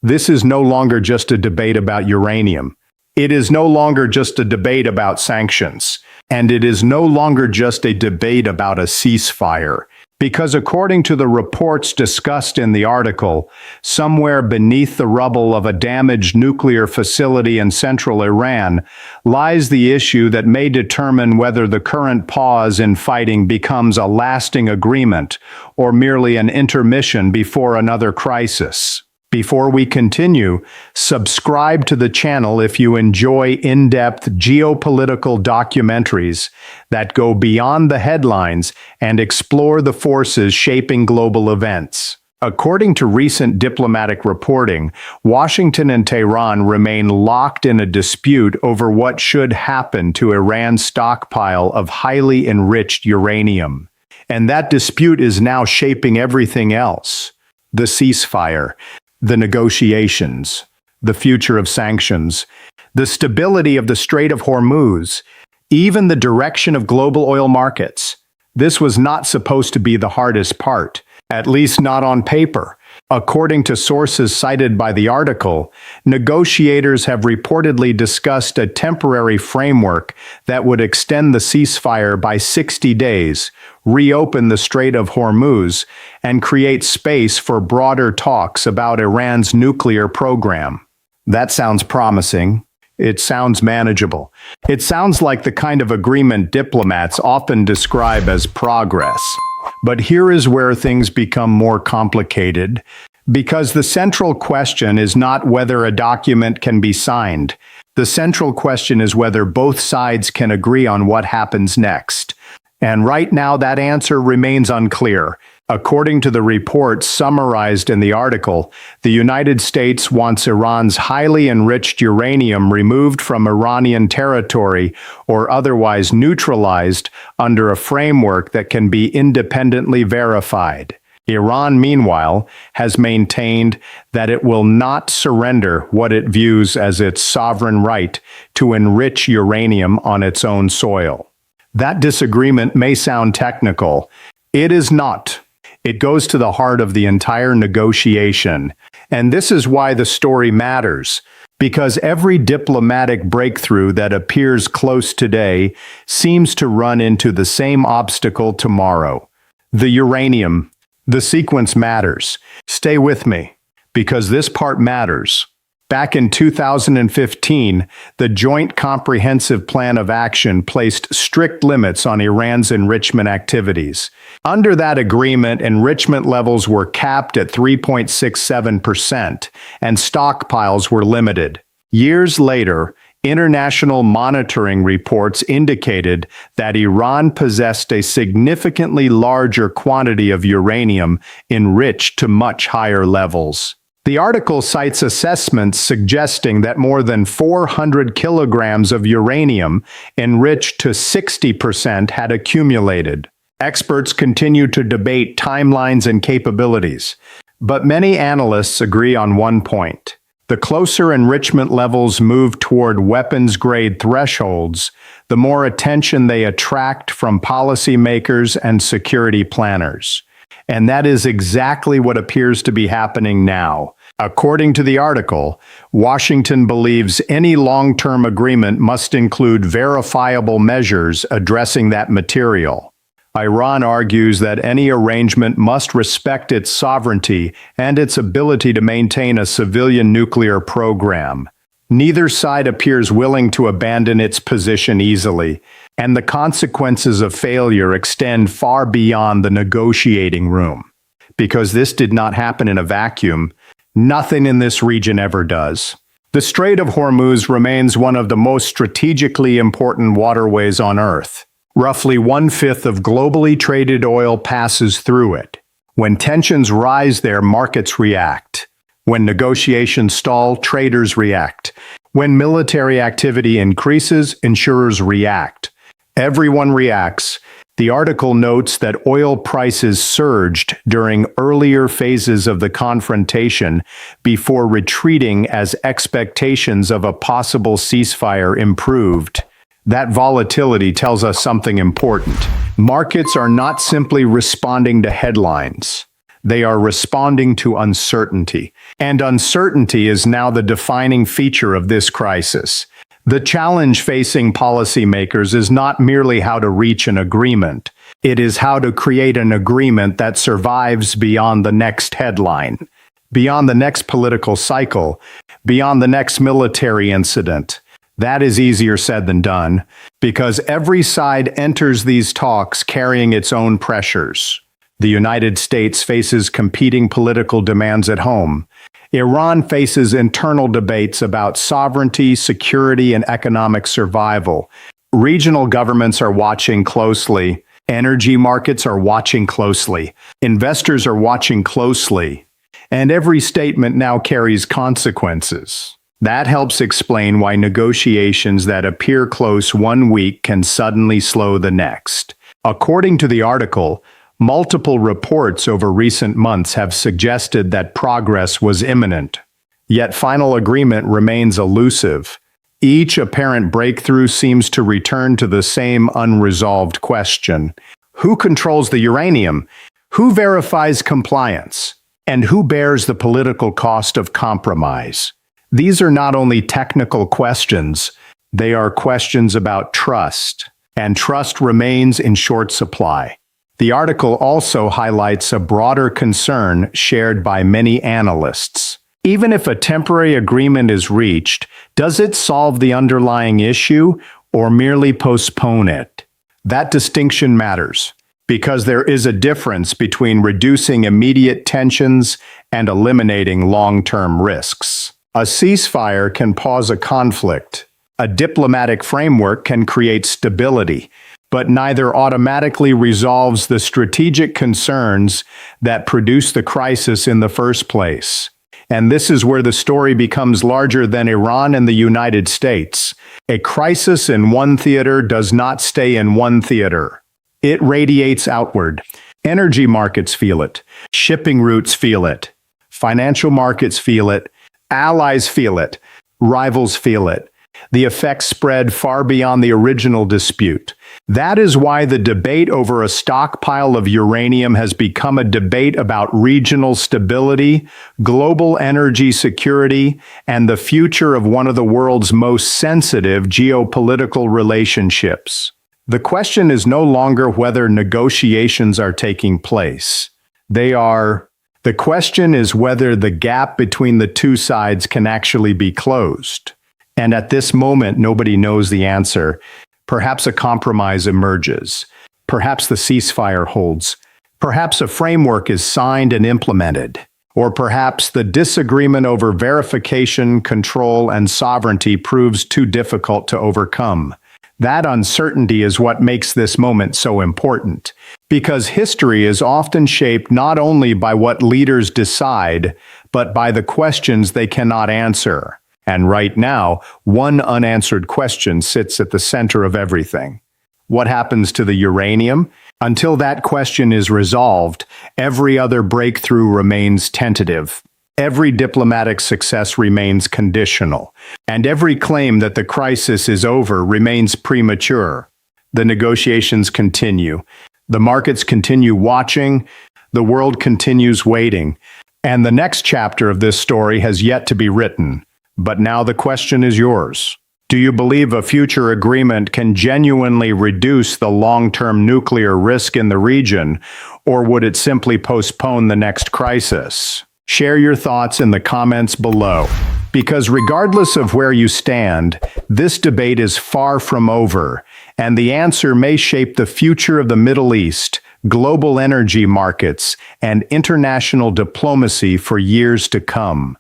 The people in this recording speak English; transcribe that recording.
This is no longer just a debate about uranium. It is no longer just a debate about sanctions. And it is no longer just a debate about a ceasefire. Because according to the reports discussed in the article, somewhere beneath the rubble of a damaged nuclear facility in central Iran lies the issue that may determine whether the current pause in fighting becomes a lasting agreement or merely an intermission before another crisis. Before we continue, subscribe to the channel if you enjoy in-depth geopolitical documentaries that go beyond the headlines and explore the forces shaping global events. According to recent diplomatic reporting, Washington and Tehran remain locked in a dispute over what should happen to Iran's stockpile of highly enriched uranium. And that dispute is now shaping everything else. The ceasefire, the negotiations, the future of sanctions, the stability of the Strait of Hormuz, even the direction of global oil markets. This was not supposed to be the hardest part, at least not on paper. According to sources cited by the article, negotiators have reportedly discussed a temporary framework that would extend the ceasefire by 60 days, reopen the Strait of Hormuz, and create space for broader talks about Iran's nuclear program. That sounds promising. It sounds manageable. It sounds like the kind of agreement diplomats often describe as progress. But here is where things become more complicated, because the central question is not whether a document can be signed. The central question is whether both sides can agree on what happens next. And right now that answer remains unclear. According to the reports summarized in the article, the United States wants Iran's highly enriched uranium removed from Iranian territory or otherwise neutralized under a framework that can be independently verified. Iran, meanwhile, has maintained that it will not surrender what it views as its sovereign right to enrich uranium on its own soil. That disagreement may sound technical. It is not. It goes to the heart of the entire negotiation. And this is why the story matters, because every diplomatic breakthrough that appears close today seems to run into the same obstacle tomorrow. The uranium. The sequence matters. Stay with me, because this part matters. Back in 2015, the Joint Comprehensive Plan of Action placed strict limits on Iran's enrichment activities. Under that agreement, enrichment levels were capped at 3.67%, and stockpiles were limited. Years later, international monitoring reports indicated that Iran possessed a significantly larger quantity of uranium enriched to much higher levels. The article cites assessments suggesting that more than 400 kilograms of uranium enriched to 60% had accumulated. Experts continue to debate timelines and capabilities, but many analysts agree on one point. The closer enrichment levels move toward weapons-grade thresholds, the more attention they attract from policymakers and security planners. And that is exactly what appears to be happening now. According to the article, Washington believes any long-term agreement must include verifiable measures addressing that material. Iran argues that any arrangement must respect its sovereignty and its ability to maintain a civilian nuclear program. Neither side appears willing to abandon its position easily, and the consequences of failure extend far beyond the negotiating room. Because this did not happen in a vacuum, nothing in this region ever does. The Strait of Hormuz remains one of the most strategically important waterways on Earth. Roughly 1/5 of globally traded oil passes through it. When tensions rise there, markets react. When negotiations stall, traders react. When military activity increases, insurers react. Everyone reacts. The article notes that oil prices surged during earlier phases of the confrontation before retreating as expectations of a possible ceasefire improved. That volatility tells us something important. Markets are not simply responding to headlines. They are responding to uncertainty. And uncertainty is now the defining feature of this crisis. The challenge facing policymakers is not merely how to reach an agreement. It is how to create an agreement that survives beyond the next headline, beyond the next political cycle, beyond the next military incident. That is easier said than done, because every side enters these talks carrying its own pressures. The United States faces competing political demands at home. Iran faces internal debates about sovereignty, security, and economic survival. Regional governments are watching closely. Energy markets are watching closely. Investors are watching closely. And every statement now carries consequences. That helps explain why negotiations that appear close one week can suddenly slow the next. According to the article, multiple reports over recent months have suggested that progress was imminent. Yet final agreement remains elusive. Each apparent breakthrough seems to return to the same unresolved question. Who controls the uranium? Who verifies compliance? And who bears the political cost of compromise? These are not only technical questions, they are questions about trust, and trust remains in short supply. The article also highlights a broader concern shared by many analysts. Even if a temporary agreement is reached, does it solve the underlying issue or merely postpone it? That distinction matters, because there is a difference between reducing immediate tensions and eliminating long-term risks. A ceasefire can pause a conflict. A diplomatic framework can create stability, but neither automatically resolves the strategic concerns that produce the crisis in the first place. And this is where the story becomes larger than Iran and the United States. A crisis in one theater does not stay in one theater. It radiates outward. Energy markets feel it. Shipping routes feel it. Financial markets feel it. Allies feel it. Rivals feel it. The effects spread far beyond the original dispute. That is why the debate over a stockpile of uranium has become a debate about regional stability, global energy security, and the future of one of the world's most sensitive geopolitical relationships. The question is no longer whether negotiations are taking place. The question is whether the gap between the two sides can actually be closed. And at this moment, nobody knows the answer. Perhaps a compromise emerges. Perhaps the ceasefire holds. Perhaps a framework is signed and implemented. Or perhaps the disagreement over verification, control, and sovereignty proves too difficult to overcome. That uncertainty is what makes this moment so important, because history is often shaped not only by what leaders decide, but by the questions they cannot answer. And right now, one unanswered question sits at the center of everything. What happens to the uranium? Until that question is resolved, every other breakthrough remains tentative. Every diplomatic success remains conditional, and every claim that the crisis is over remains premature. The negotiations continue. The markets continue watching. The world continues waiting. And the next chapter of this story has yet to be written. But now the question is yours. Do you believe a future agreement can genuinely reduce the long-term nuclear risk in the region, or would it simply postpone the next crisis? Share your thoughts in the comments below, because regardless of where you stand, this debate is far from over, and the answer may shape the future of the Middle East, global energy markets, and international diplomacy for years to come.